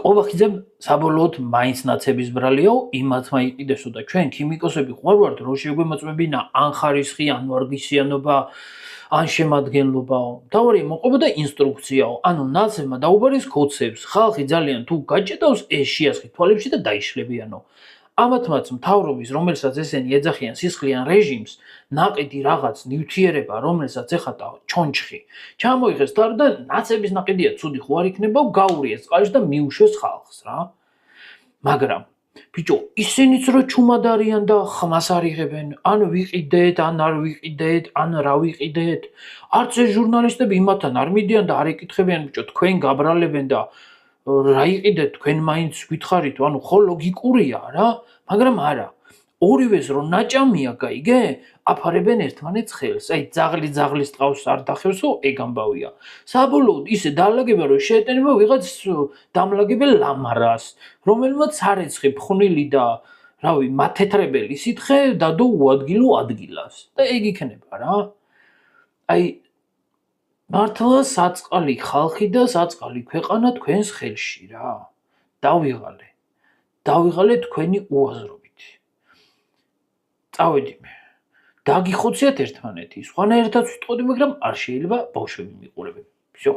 ყოვახიძემ საბოლოოდ მაინც ნაცების ბრალიაო იმათმა იყიდესო და ჩვენ ქიმიკოსები ხوارვართ რო შეგვემოწმებინა ან ხარისხი ან ვარგისიანობა ან შემადგენლობაო თავარი მოყვება ინსტრუქციაო ანუ ნაცებმა დაუბარის კოდსებს ხალხი ძალიან თუ გაჭედავს ეს შეასხი თვალებში და დაიშლებიანო ამათმაც მთავრობის რომელსაც ესენი ეძახიან სისხლიან რეჟიმს ნაყიდი რაღაც ნივთიერება რომელსაც ეხატა ჩონჩხი ჩამოიღეს თარ და ნაცების ნაყიდია ცუდი ხო არ იქნება გაურიეს წყალში და მიუშვეს ხალხს რა მაგრამ ბიჭო ისინიც რო ჩუმად არიან და ხმას არ იღებენ ან ვიყიდეთ ან არ ვიყიდეთ ან რა ვიყიდეთ არც ეს ჟურნალისტები იმათთან არ მიდიან და არ ეკითხებიან ბიჭო თქვენ გაბრალებენ და რა იყიდეთ თქვენ მაინც გითხარით ანუ ხო ლოგიკურია რა მაგრამ არა ორივეს რო ნაჭამია გაიგე აფარებენ ერთმანეთს ხელს აი ძაღლის ტყავს არ დახევსო ეგ ამბავია საბოლოოდ ისე დაალაგება რომ შეეტენება ვიღაც დამლაგებელ ლამარას რომელმაც არეცხი ფხვნილი და რავი მათეთრებელი სითხე დადო უადგილო ადგილას და ეგ იქნება რა აი მართლა საწყალი ხალხი და საწყალი ქვეყანა თქვენს ხელში რა დავიღალე თქვენი უაზრობით წავედი მე დაგიხოციათ ერთმანეთი სხვანაირადაც ვიტყოდი მაგრამ არ შეიძლება ბავშვები მიყურებენ всё